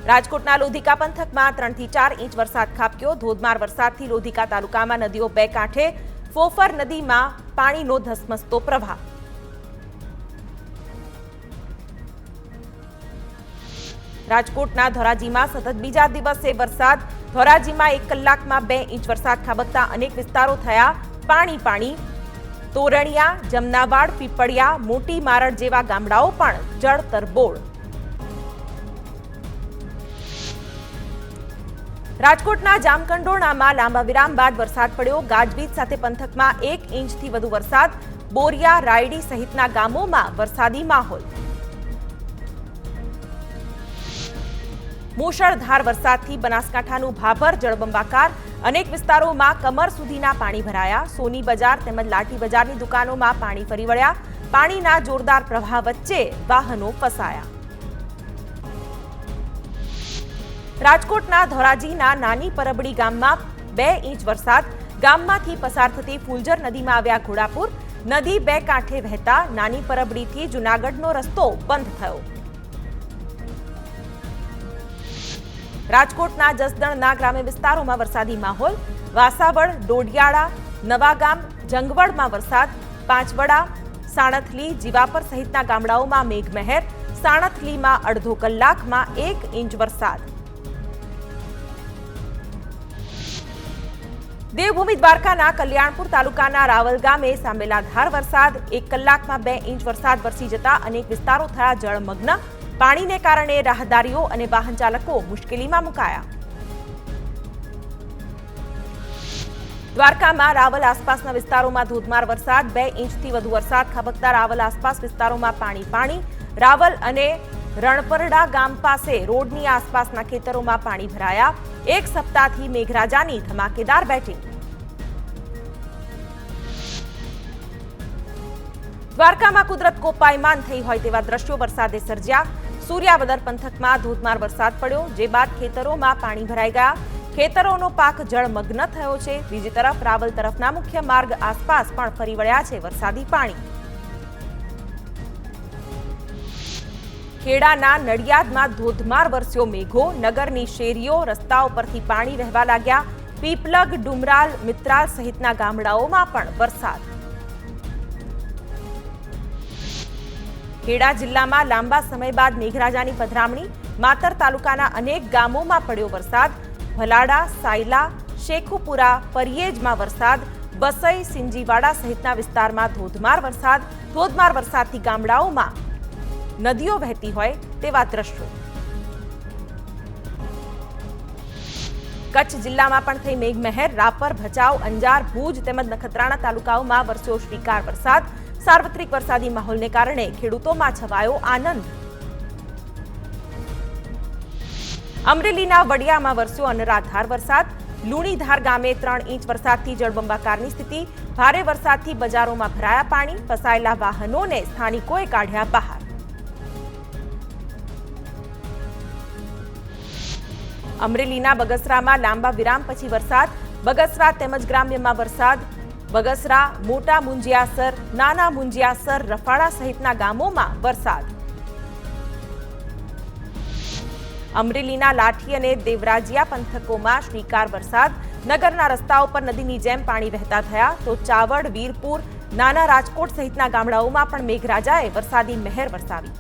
રાજકોટના લોધિકા પંથકમાં 3 થી 4 ઇંચ વરસાદ ખાબક્યો। ધોધમાર વરસાદથી લોધિકા તાલુકામાં નદીઓ બે કાંઠે ફોફર નદીમાં પાણીનો ધસમસતો પ્રવાહ। રાજકોટના ધોરાજીમાં સતત બીજા દિવસે વરસાદ। ધોરાજીમાં 1 કલાકમાં 2 ઇંચ વરસાદ ખાબકતા અનેક વિસ્તારો થયા પાણી। તોરણિયા, જમનાવાડ, પીપળિયા, મોટી મારડ જેવા ગામડાઓ પણ જળતરબોળ। રાજકોટના જામકંડોરણામાં લાંબા વિરામ બાદ વરસાદ પડ્યો। ગાજવીજ સાથે પંથકમાં 1 ઇંચથી વધુ વરસાદ। બોરિયા, રાયડી સહિતના ગામોમાં વરસાદી માહોલ। મૂશળધાર વરસાદથી બનાસકાંઠાનું ભાભર જળબંબાકાર। અનેક વિસ્તારોમાં કમર સુધીના પાણી ભરાયા। સોની બજાર તેમજ લાઠી બજારની દુકાનોમાં પાણી ફરી વળ્યા। પાણીના જોરદાર પ્રવાહ વચ્ચે વાહનો ફસાયા। રાજકોટના ધોરાજીના નાની પરબડી ગામમાં 2 ઇંચ વરસાદ। ગામમાંથી પસાર થતી ફૂલજર નદીમાં આવ્યા ઘોડાપુર। નદી બે કાંઠે વહેતા નાની પરબડીથી જૂનાગઢનો રસ્તો બંધ થયો। રાજકોટના જસદણના ગ્રામ્ય વિસ્તારોમાં વરસાદી માહોલ। વાસાવડ, ડોડિયાળા, નવાગામ, જંગવડમાં વરસાદ। પાંચવડા, સાણથલી, જીવાપર સહિતના ગામડાઓમાં મેઘમહેર। સાણથલીમાં અડધો કલાકમાં 1 ઇંચ વરસાદ। દેવભૂમિ દ્વારકાના કલ્યાણપુર તાલુકાના રાવલ ગામે સાંબેલાધાર વરસાદ। 1 કલાકમાં 2 ઇંચ વરસાદ વરસી જતા અનેક વિસ્તારો થયા જળમગ્ન। પાણીને કારણે રાહદારીઓ અને વાહન ચાલકો મુશ્કેલીમાં મુકાયા। દ્વારકામાં રાવલ આસપાસના વિસ્તારોમાં ધોધમાર વરસાદ। 2 ઇંચથી વધુ વરસાદ ખાબકતા રાવલ આસપાસ વિસ્તારોમાં પાણી। રાવલ અને રણપરડા ગામ પાસે રોડની આસપાસના ખેતરોમાં પાણી ભરાયા। 1 સપ્તાહથી મેઘરાજાની ધમાકેદાર બેટિંગ। દ્વારકામાં કુદરત કોપાયમાન થઈ હોય તેવા દ્રશ્યો વરસાદે સર્જ્યા। સૂર્યાવદર પંથકમાં ધોધમાર વરસાદ પડ્યો, જે બાદ ખેતરોમાં પાણી ભરાઈ ગયા। ખેતરોનો પાક જળમગ્ન થયો છે। બીજી તરફ રાવલ તરફના મુખ્ય માર્ગ આસપાસ પણ ફરી વળ્યા છે વરસાદી પાણી। ખેડાના નડિયાદમાં ધોધમાર વરસ્યો મેઘો। નગરની શેરીઓ, રસ્તાઓ પરથી પાણી વહેવા લાગ્યા। પીપલગ, ડુમરાલ, મિત્રાલ સહિતના ગામડાઓમાં પણ વરસાદ। ખેડા જિલ્લામાં લાંબા સમય બાદ મેઘરાજાની પધરામણી। માતર તાલુકાના અનેક ગામોમાં પડ્યો વરસાદ। ભલાડા, સાયલા, શેખુપુરા, પરિયેજમાં વરસાદ। બસઈ, સિંજીવાડા સહિતના વિસ્તારમાં ધોધમાર વરસાદ। ધોધમાર વરસાદથી ગામડાઓમાં નદીઓ વહેતી હોય તેવા દ્રશ્યો। કચ્છ જિલ્લામાં પણ થઈ મેઘમહેર। રાપર, ભચાઉ, અંજાર, ભુજ તેમજ નખત્રાણા તાલુકાઓમાં વરસ્યો શ્રીકાર વરસાદ। સાર્વત્રિક વરસાદી માહોલને કારણે ખેડૂતોમાં છવાયો આનંદ। અમરેલીના વડિયામાં વરસ્યો અનરાધાર વરસાદ। લુણીધાર ગામે 3 ઇંચ વરસાદથી જળબંબાકારની સ્થિતિ। ભારે વરસાદથી બજારોમાં ભરાયા પાણી। ફસાયેલા વાહનોને સ્થાનિકોએ કાઢ્યા બહાર। અમરેલીના બગસરામાં લાંબા વિરામ પછી વરસાદ। બગસરા તેમજ ગ્રામ્યમાં વરસાદ। બગસરા, મોટા મુંજિયાસર, નાના મુંજિયાસર, રફાળા સહિતના ગામોમાં વરસાદ। અમરેલીના લાઠી અને દેવરાજીયા પંથકોમાં શ્રીકાર વરસાદ। નગરના રસ્તાઓ પર નદીની જેમ પાણી વહેતા થયા તો ચાવડ, વીરપુર, નાના રાજકોટ સહિતના ગામડાઓમાં પણ મેઘરાજાએ વરસાદી મહેર વરસાવી।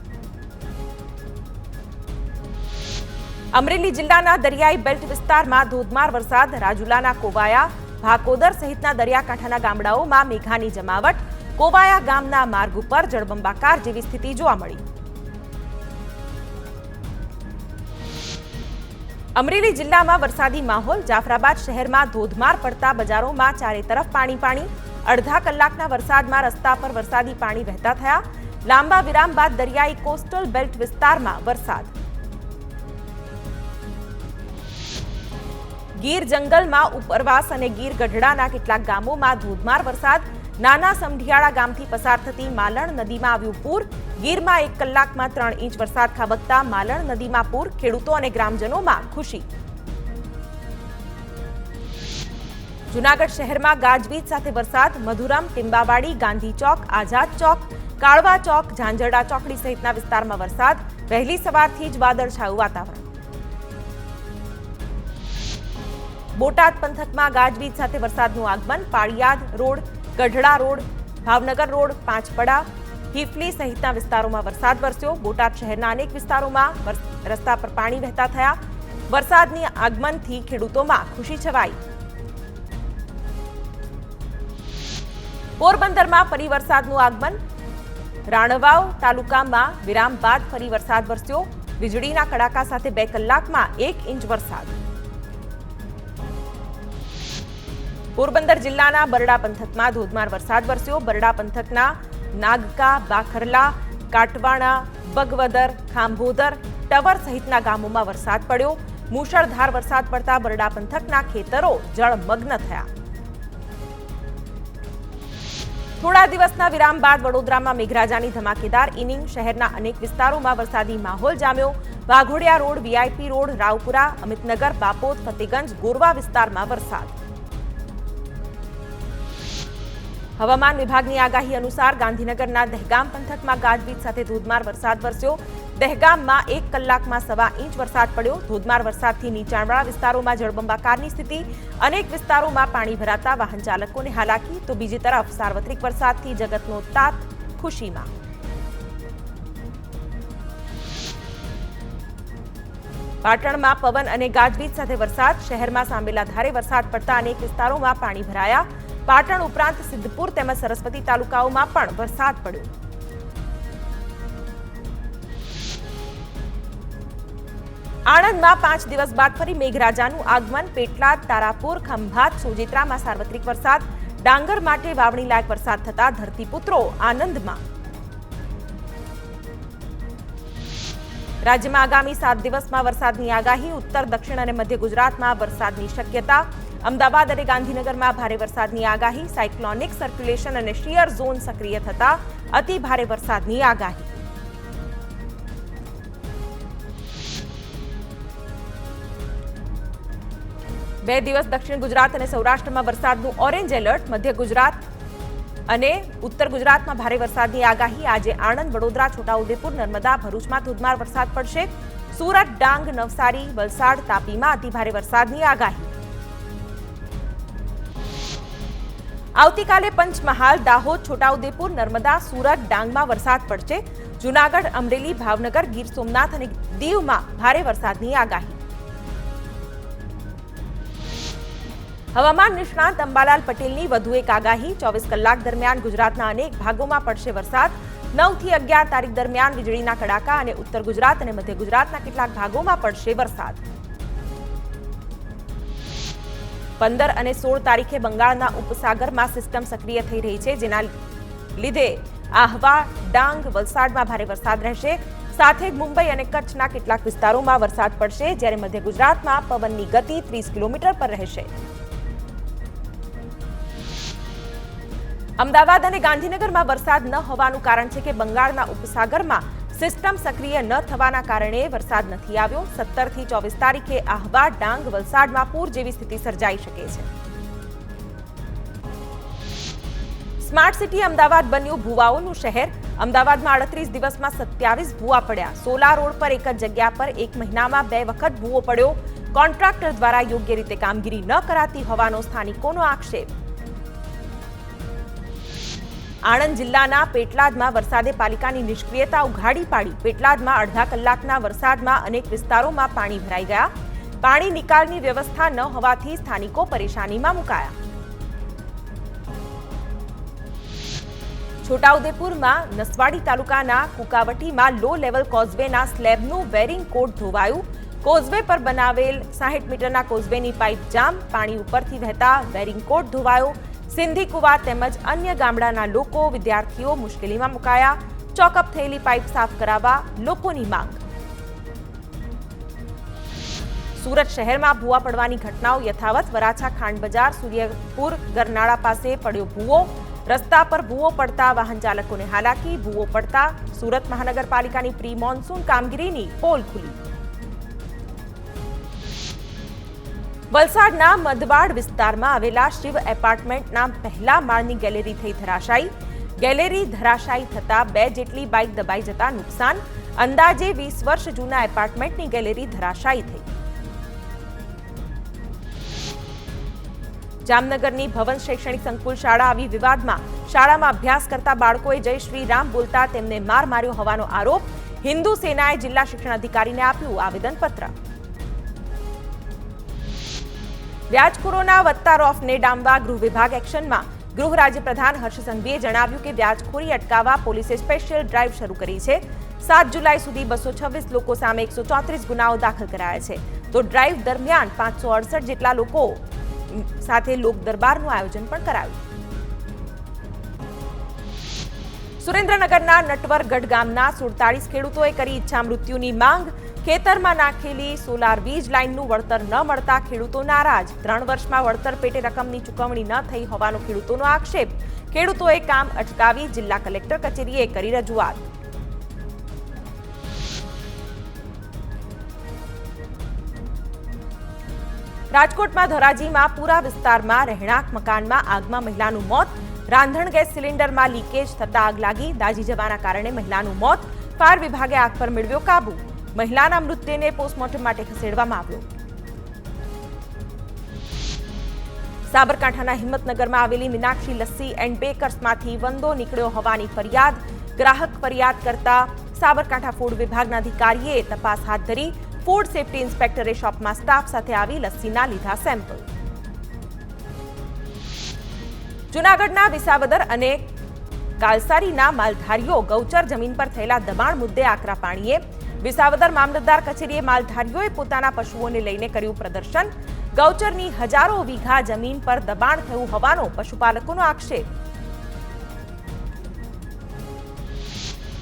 અમરેલી જિલ્લાના દરિયાઈ બેલ્ટ વિસ્તારમાં ધોધમાર વરસાદ। રાજુલાના કોવાયા, ભાકોદર સહિતના દરિયાકાંઠાના ગામડાઓમાં મેઘાની જમાવટ। કોવાયા ગામના માર્ગ ઉપર જળબંબાકાર જેવી સ્થિતિ જોવા મળી। અમરેલી જિલ્લામાં વરસાદી માહોલ। જાફરાબાદ શહેરમાં ધોધમાર પડતા બજારોમાં ચારે તરફ પાણી। અડધા કલાકના વરસાદમાં રસ્તા પર વરસાદી પાણી વહેતા થયા। લાંબા વિરામ બાદ દરિયાઈ કોસ્ટલ બેલ્ટ વિસ્તારમાં વરસાદ। ગીર જંગલમાં ઉપરવાસ અને ગીર ગઢડાના કેટલાક ગામોમાં ધોધમાર વરસાદ। નાના સમઢિયાળા ગામથી પસાર થતી માલણ નદીમાં આવ્યું પૂર। ગીરમાં 1 કલાકમાં 3 ઇંચ વરસાદ ખાબકતા માલણ નદીમાં પૂર। ખેડૂતો અને ગ્રામજનોમાં ખુશી। જૂનાગઢ શહેરમાં ગાજવીજ સાથે વરસાદ। મધુરમ, ટીંબાવાડી, ગાંધી ચોક, આઝાદ ચોક, કાળવા ચોક, ઝાંઝરડા ચોકડી સહિતના વિસ્તારમાં વરસાદ। વહેલી સવારથી જ વાદળછાયું વાતાવરણ। બોટાદ પંથકમાં ગાજવીજ સાથે વરસાદનું આગમન. Paliyad road, Gadhada road, Bhavnagar road, Panchpada, Hifli સહિતના વિસ્તારોમાં વરસાદ વરસ્યો. બોટાદ શહેરના અનેક વિસ્તારોમાં રસ્તા પર પાણી વહેતા થયા. વરસાદની આગમનથી ખેડૂતોમાં ખુશી છવાઈ. પોરબંદરમાં ફરી વરસાદનું આગમન. રાણવાવ તાલુકામાં વિરામ બાદ ફરી વરસાદ વરસ્યો. વીજળીના કડાકા સાથે 2 કલાકમાં 1 ઇંચ વરસાદ. પોરબંદર જિલ્લાના બરડા પંથકમાં ધોધમાર વરસાદ વરસ્યો. બરડા પંથકના નાગકા, બાખરલા, કાટવાણા, બગવદર, ખાંભોદર, ટવર સહિતના ગામોમાં વરસાદ પડ્યો. મુશળધાર વરસાદ પડતા બરડા પંથકના ખેતરો જળમગ્ન થયા. થોડા દિવસના વિરામ બાદ વડોદરામાં મેઘરાજાની ધમાકેદાર ઇનિંગ. શહેરના અનેક વિસ્તારોમાં વરસાદી માહોલ જામ્યો. Waghodia road, VIP road, Raopura, Amitnagar, Bapod, Fatehganj, Gorwa વિસ્તારમાં વરસાદ. હવામાન વિભાગની આગાહી અનુસાર ગાંધીનગરના દહેગામ પંથકમાં ગાજવીજ સાથે ધોધમાર વરસાદ વરસ્યો. દહેગામમાં 1 કલાકમાં 1.25 ઇંચ વરસાદ પડ્યો. ધોધમાર વરસાદથી નીચાણવાળા વિસ્તારોમાં જળબંબાકારની સ્થિતિ. અનેક વિસ્તારોમાં પાણી ભરાતા વાહન ચાલકોને હાલાકી. તો બીજી તરફ સાર્વત્રિક વરસાદથી જગતનો તાત ખુશીમાં. પાટણમાં પવન અને ગાજવીજ સાથે વરસાદ. શહેરમાં સાંબેલા ધારે વરસાદ પડતા અનેક વિસ્તારોમાં પાણી ભરાયા. પાટણ ઉપરાંત સિદ્ધપુર તેમજ સરસ્વતી તાલુકાઓમાં પણ વરસાદ પડ્યો. આણંદમાં 5 દિવસ બાદ ફરી મેઘરાજાનું આગમન. પેટલાદ, તારાપુર, ખંભાત, સોજિત્રામાં સાર્વત્રિક વરસાદ. ડાંગર માટે વાવણી લાયક વરસાદ થતા ધરતીપુત્રો આનંદમાં. રાજ્યમાં આગામી 7 દિવસમાં વરસાદની આગાહી. ઉત્તર, દક્ષિણ અને મધ્ય ગુજરાતમાં વરસાદની શક્યતા. અમદાવાદ અને ગાંધીનગરમાં ભારે વરસાદની આગાહી. સાયક્લોનિક સર્ક્યુલેશન અને શિયર ઝોન સક્રિય થતા અતિ ભારે વરસાદની આગાહી. બે દિવસ દક્ષિણ ગુજરાત અને સૌરાષ્ટ્રમાં વરસાદનું ઓરેન્જ એલર્ટ. મધ્ય ગુજરાત અને ઉત્તર ગુજરાતમાં ભારે વરસાદની આગાહી. આજે આણંદ, વડોદરા, છોટાઉદેપુર, નર્મદા, ભરૂચમાં ધોધમાર વરસાદ પડશે. સુરત, ડાંગ, નવસારી, વલસાડ, તાપીમાં અતિભારે વરસાદની આગાહી. આવતીકાલે પંચમહાલ, દાહોદ, છોટાઉદેપુર, નર્મદા, સુરત, ડાંગમાં વરસાદ પડશે. જૂનાગઢ, અમરેલી, ભાવનગર, ગીર સોમનાથ અને દીવમાં ભારે વરસાદની આગાહી. હવામાન નિષ્ણાત અંબાલાલ પટેલની વધુ એક આગાહી. 24 કલાક દરમિયાન ગુજરાતના અનેક ભાગોમાં પડશે વરસાદ. 9 થી 11 તારીખ દરમિયાન વીજળીના કડાકા અને ઉત્તર ગુજરાત અને મધ્ય ગુજરાતના કેટલાક ભાગોમાં પડશે વરસાદ. 15 અને 16 તારીખે બંગાળના ઉપસાગરમાં સિસ્ટમ સક્રિય થઈ રહી છે, જેના લીધે આહવા, ડાંગ, વલસાડમાં ભારે વરસાદ રહેશે. સાથે જ મુંબઈ અને કચ્છના કેટલાક વિસ્તારોમાં વરસાદ પડશે, જ્યારે મધ્ય ગુજરાતમાં પવનની ગતિ 30 કિલોમીટર પર રહેશે. અમદાવાદ અને ગાંધીનગરમાં વરસાદ ન હોવાનું કારણ છે કે બંગાળના ઉપસાગરમાં સિસ્ટમ સક્રિય ન થવાના કારણે વરસાદ નથી આવ્યો. 17 થી 24 તારીખે આહવા, ડાંગ, વલસાડમાં પૂર જેવી સ્થિતિ સર્જાઈ શકે છે. સ્માર્ટ સિટી અમદાવાદ બન્યું ભૂવાઓનું શહેર. અમદાવાદમાં 38 દિવસમાં 27 ભૂવા પડ્યા. સોલા રોડ પર એક જ જગ્યા પર 1 મહિનામાં 2 વખત ભૂવો પડ્યો. કોન્ટ્રાક્ટર દ્વારા યોગ્ય રીતે કામગીરી ન કરાતી હોવાનો સ્થાનિકોનો આક્ષેપ. આણંદ જિલ્લાના પેટલાદમાં વરસાદે પાલિકાની નિષ્ક્રિયતા ઉઘાડી પાડી. પેટલાદમાં અડધા કલાકના વરસાદમાં અનેક વિસ્તારોમાં પાણી ભરાઈ ગયા. પાણી નિકાલની વ્યવસ્થા ન હોવાથી સ્થાનિકો પરેશાનીમાં મુકાયા. છોટાઉદેપુરમાં નસવાડી તાલુકાના કુકાવટીમાં લો લેવલ કોઝવેના સ્લેબનું વેરિંગ કોડ ધોવાયું. કોઝવે પર બનાવેલ 60 મીટરના કોઝવેની પાઇપ જામ. પાણી ઉપરથી વહેતા વેરિંગ કોડ ધોવાયો. સિંધી કુવા તેમજ અન્ય ગામડાના લોકો, વિદ્યાર્થીઓ મુશ્કેલીમાં મુકાયા. ચોકઅપ થયેલી પાઇપ સાફ કરાવવા લોકોની માંગ. સુરત શહેરમાં ભૂવા પડવાની ઘટનાઓ યથાવત. વરાછા ખાંડ બજાર, સૂર્યપુર, ગરનાળા પાસે પડ્યો ભૂવો. રસ્તા પર ભૂવો પડતા વાહન ચાલકોને હાલાકી. ભૂવો પડતા સુરત મહાનગરપાલિકાની પ્રી મોન્સૂન કામગીરીની પોલ ખુલી. વલસાડના મધવાડ વિસ્તારમાં આવેલા શિવ એપાર્ટમેન્ટના પહેલા માળની ગેલેરી થઈ ધરાશાયી. ગેલેરી ધરાશાયી થતા 2 જેટલી બાઇક દબાઈ જતા નુકસાન. અંદાજે 20 વર્ષ જૂના એપાર્ટમેન્ટની ગેલેરી ધરાશાયી થઈ. જામનગરની ભવન શૈક્ષણિક સંકુલ શાળા આવી વિવાદમાં શાળામાં અભ્યાસ કરતા બાળકોએ જય શ્રી રામ બોલતા તેમને માર માર્યો હોવાનો આરોપ હિન્દુ સેનાએ જિલ્લા શિક્ષણ અધિકારીને આપ્યું આવેદનપત્ર. વ્યાજખોરોના વધતા રોફને ડામવા ગૃહ વિભાગ એક્શનમાં. ગૃહ રાજ્યપ્રધાન હર્ષ સંઘવીએ જણાવ્યું કે વ્યાજખોરી અટકાવવા પોલીસે સ્પેશિયલ ડ્રાઈવ શરૂ કરી છે. 7 જુલાઈ સુધી 226 લોકો સામે 134 ગુનાઓ દાખલ કરાયા છે. તો ડ્રાઈવ દરમિયાન 568 જેટલા લોકો સાથે લોક દરબારનું આયોજન પણ કરાયું. સુરેન્દ્રનગરના નટવરગઢ ગામના 47 ખેડૂતોએ કરી ઈચ્છા મૃત્યુની માંગ. ખેતરમાં નાખેલી સોલાર વીજ લાઇનનું વળતર ન મળતા ખેડૂતો નારાજ. 3 વર્ષમાં વળતર પેટે રકમની ચૂકવણી ન થઈ હોવાનો ખેડૂતોનો આક્ષેપ. ખેડૂતોએ કામ અટકાવી જિલ્લા કલેક્ટર કચેરીએ કરી રજૂઆત. રાજકોટમાં ધોરાજીમાં પુરા વિસ્તારમાં રહેણાંક મકાનમાં આગમાં મહિલાનું મોત. રાંધણ ગેસ સિલિન્ડરમાં લીકેજ થતા આગ લાગી. દાઝી જવાના કારણે મહિલાનું મોત. ફાયર વિભાગે આગ પર મેળવ્યો કાબુ. મહિલાના મૃતદેહને પોસ્ટમોર્ટમ માટે ખસેડવામાં આવ્યો. સાબરકાંઠાના હિંમતનગરમાં આવેલી મીનાક્ષી લસ્સી એન્ડ બેકર્સમાંથી વંદો નીકળ્યો હોવાની ફરિયાદ. ગ્રાહક ફરિયાદ કરતા સાબરકાંઠા ફૂડ વિભાગના અધિકારીએ તપાસ હાથ ધરી. ફૂડ સેફ્ટી ઇન્સ્પેક્ટરે શોપમાં સ્ટાફ સાથે આવી લસ્સીના લીધા સેમ્પલ. જૂનાગઢના વિસાવદર અને કાલસારીના માલધારીઓ ગૌચર જમીન પર થયેલા દબાણ મુદ્દે આકરા પાણીએ. વિસાવદર મામલતદાર કચેરીએ માલધારીઓએ પોતાના પશુઓને લઈને કર્યું પ્રદર્શન. ગૌચરની હજારો વીઘા જમીન પર દબાણ થયું હોવાનો પશુપાલકોનો આક્ષેપ.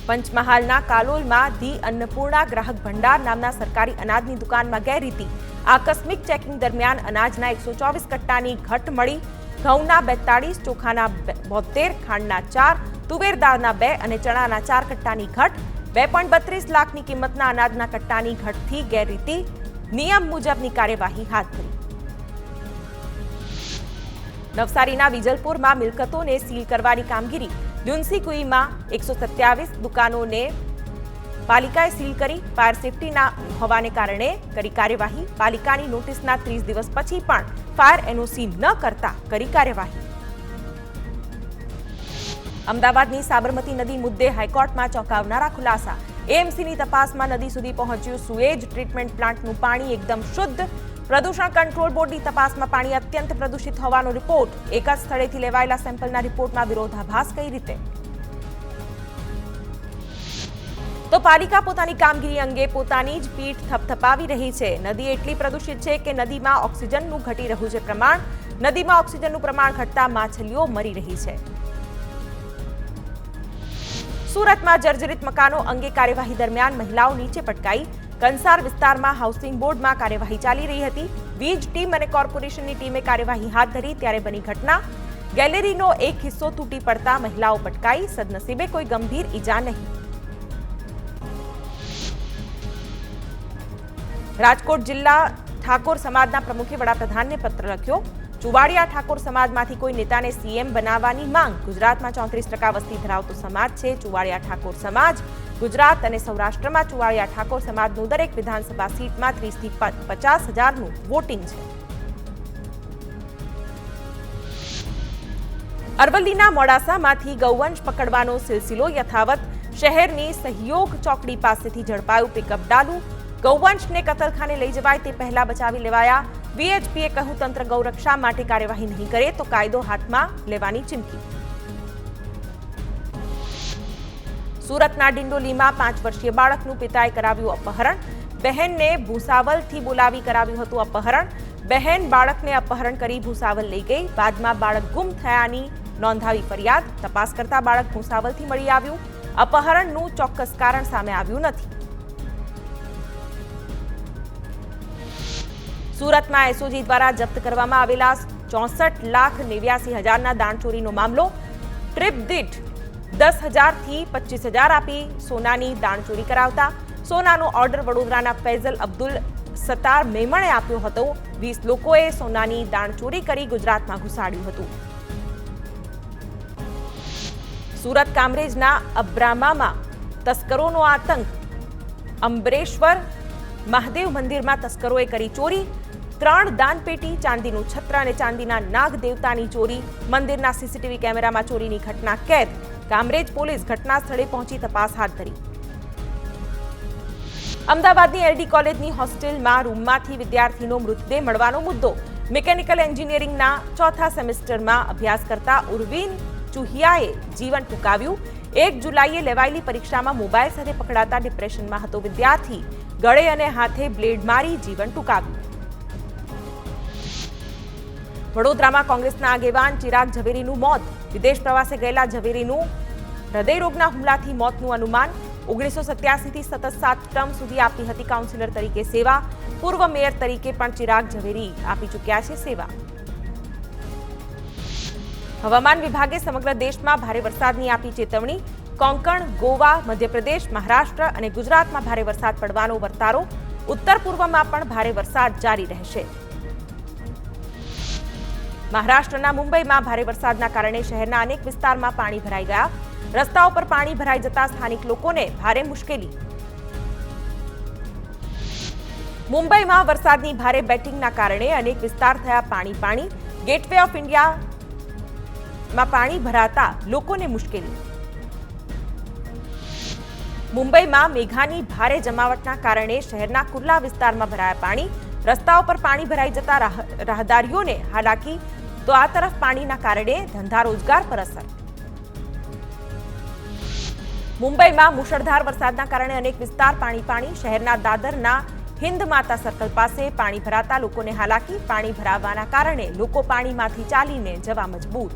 પંચમહાલના કાલોલમાં ધી અન્નપૂર્ણા ગ્રાહક ભંડાર નામના સરકારી અનાજની દુકાનમાં ગેરરીતિ. આકસ્મિક ચેકિંગ દરમિયાન અનાજના 124 કટ્ટાની ઘટ મળી. ઘઉંના 42, ચોખાના 72, ખાંડના 4, તુવેર દાળના 2 અને ચણાના 4 કટ્ટાની ઘટ. 2.32 લાખની કિંમતના અનાજના કટ્ટાની ઘટથી ગેરરીતિ. નિયમ મુજબની કાર્યવાહી હાથ ધરી. નવસારીના વિજલપુરમાં મિલકતોને સીલ કરવાની કામગીરી. લ્યુન્સીકુઈમાં 127 દુકાનોને પાલિકાએ સીલ કરી. ફાયર સેફ્ટીના હોવાને કારણે કરી કાર્યવાહી. પાલિકાની નોટિસના 30 દિવસ પછી પણ ફાયર એનઓસી ન કરતા કરી કાર્યવાહી. અમદાવાદની સાબરમતી નદી મુદ્દે હાઈકોર્ટમાં ચોંકાવનારા ખુલાસા. એએમસીની તપાસમાં નદી સુધી પહોંચ્યું સુએજ ટ્રીટમેન્ટ પ્લાન્ટનું પાણી એકદમ શુદ્ધ. પ્રદૂષણ કંટ્રોલ બોર્ડની તપાસમાં પાણી અત્યંત પ્રદૂષિત હોવાનો રિપોર્ટ. એક જ સ્થળેથી લેવાયેલા સેમ્પલના રિપોર્ટમાં વિરોધાભાસ કઈ રીતે? તો પાલિકા પોતાની કામગીરી અંગે પોતાની જ પીઠ થપથપાવી રહી છે. નદી એટલી પ્રદૂષિત છે કે નદીમાં ઓક્સિજનનું ઘટી રહ્યું છે પ્રમાણ. નદીમાં ઓક્સિજનનું પ્રમાણ ઘટતા માછલીઓ મરી રહી છે. સુરતમાં જર્જરિત મકાનો અંગે કાર્યવાહી દરમિયાન મહિલાઓ નીચે પટકાઈ. કંસાર વિસ્તારમાં હાઉસિંગ બોર્ડમાં કાર્યવાહી ચાલી રહી હતી. વીજ ટીમ અને કોર્પોરેશનની ટીમે કાર્યવાહી હાથ ધરી ત્યારે બની ઘટના. ગેલેરીનો એક હિસ્સો તૂટી પડતા મહિલાઓ પટકાઈ. સદનસીબે કોઈ ગંભીર ઈજા નહીં. રાજકોટ જિલ્લા ઠાકોર સમાજના પ્રમુખે વડાપ્રધાનને પત્ર લખ્યો. ચુવાડિયા ઠાકોર સમાજમાંથી કોઈ નેતાને સીએમ બનાવવાની માંગ. ગુજરાતમાં 34% વસ્તી ધરાવતો સમાજ છે ચુવાડિયા ઠાકોર સમાજ. ગુજરાત અને સૌરાષ્ટ્રમાં ચુવાડિયા ઠાકોર સમાજનું દરેક વિધાનસભા સીટમાં 30 થી 50 હજારનું વોટિંગ છે. અરવલ્લીના મોડાસામાંથી ગૌવંશ પકડવાનો સિલસિલો યથાવત. શહેરની સહયોગ ચોકડી પાસેથી ઝડપાયું પિકઅપ ડાલુ. ગૌવંશને કતલખાને લઈ જવાય તે પહેલા બચાવી લેવાયા. વીએચપીએ કહ્યું તંત્ર ગૌરક્ષા માટે કાર્યવાહી નહીં કરે તો કાયદો હાથમાં લેવાની ચીમકી. સુરતના ડિંડોલીમાં 5 વર્ષીય બાળકનું પિતાએ કરાવ્યું અપહરણ. બહેનને ભૂસાવલથી બોલાવી કરાવ્યું હતું અપહરણ. બહેન બાળકને અપહરણ કરી ભૂસાવલ લઈ ગઈ. બાદમાં બાળક ગુમ થયાની નોંધાવી ફરિયાદ. તપાસ કરતા બાળક ભૂસાવલથી મળી આવ્યું. અપહરણનું ચોક્કસ કારણ સામે આવ્યું નથી. સુરતમાં એસઓજી દ્વારા જપ્ત કરવામાં આવેલા 64,89,000ના દાણચોરીનો મામલો. ટ્રીપ દીઠ 10,000 થી 25,000 આપી સોનાની દાણચોરી કરાવતા. સોનાનો ઓર્ડર વડોદરાના ફૈઝલ અબ્દુલ સત્તાર મેમણે આપ્યો હતો. 20 લોકોએ સોનાની દાણચોરી કરી ગુજરાતમાં ઘુસાડ્યું હતું. સુરત કામરેજના અબ્રામામાં તસ્કરોનો આતંક. અંબરેશ્વર મહાદેવ મંદિરમાં તસ્કરોએ કરી ચોરી. 3 દાનપેટી, ચાંદીનું છત્ર અને ચાંદીના નાગ દેવતાની ચોરી. મંદિરના સીસીટીવી કેમેરામાં ચોરીની ઘટના કેદ. કામરેજ પોલીસ ઘટના સ્થળે પહોંચી તપાસ હાથ ધરી. અમદાવાદની એલડી કોલેજની હોસ્ટેલમાં રૂમમાંથી વિદ્યાર્થીનો મૃતદેહ મળવાનો મુદ્દો. મિકેનિકલ એન્જિનિયરિંગના 4થા સેમેસ્ટરમાં અભ્યાસ કરતા ઉર્વિન ચુહિયાએ જીવન ટૂંકાવ્યું. 1 જુલાઈએ લેવાયેલી પરીક્ષામાં મોબાઈલ સાથે પકડાતા ડિપ્રેશનમાં હતો વિદ્યાર્થી. ગળે અને હાથે બ્લેડ મારી જીવન ટૂંકાવ્યું. વડોદરામાં કોંગ્રેસના આગેવાન ચિરાગ ઝવેરીનું મોત. વિદેશ પ્રવાસે ગયેલા ઝવેરીનું હૃદયરોગના હુમલાથી મોતનું અનુમાન. 1987થી સતત 7 ટર્મ સુધી આપી હતી કાઉન્સિલર તરીકે સેવા. પૂર્વ મેયર તરીકે પણ ચિરાગ ઝવેરી આપી ચૂક્યા છે સેવા. હવામાન વિભાગે સમગ્ર દેશમાં ભારે વરસાદની આપી ચેતવણી. કોંકણ, ગોવા, મધ્યપ્રદેશ, મહારાષ્ટ્ર અને ગુજરાતમાં ભારે વરસાદ પડવાનો વર્તારો. ઉત્તર પૂર્વમાં પણ ભારે વરસાદ જારી રહેશે. મહારાષ્ટ્રના મુંબઈમાં ભારે વરસાદના કારણે શહેરના અનેક વિસ્તારમાં પાણી ભરાઈ ગયા. રસ્તાઓ પર પાણી ભરાઈ જતા સ્થાનિક લોકોને ભારે મુશ્કેલી. મુંબઈમાં વરસાદની ભારે બેટિંગના કારણે અનેક વિસ્તાર થયા પાણી. ગેટવે ઓફ ઇન્ડિયામાં પાણી ભરાતા લોકોને મુશ્કેલી. મુંબઈમાં મેઘાની ભારે જમાવટના કારણે શહેરના કુર્લા વિસ્તારમાં ભરાયા પાણી. રસ્તાઓ પર પાણી ભરાઈ જતા રાહદારીઓને હાલાકી. તો આ તરફ પાણીના કારણે ધંધા રોજગાર પર અસર. મુંબઈમાં મુશળધાર વરસાદના કારણે અનેક વિસ્તાર પાણી. શહેરના દાદરના હિન્દ માતા સર્કલ પાસે પાણી ભરાતા લોકોને હાલાકી. પાણી ભરાવાના કારણે લોકો પાણીમાંથી ચાલીને જવા મજબૂર.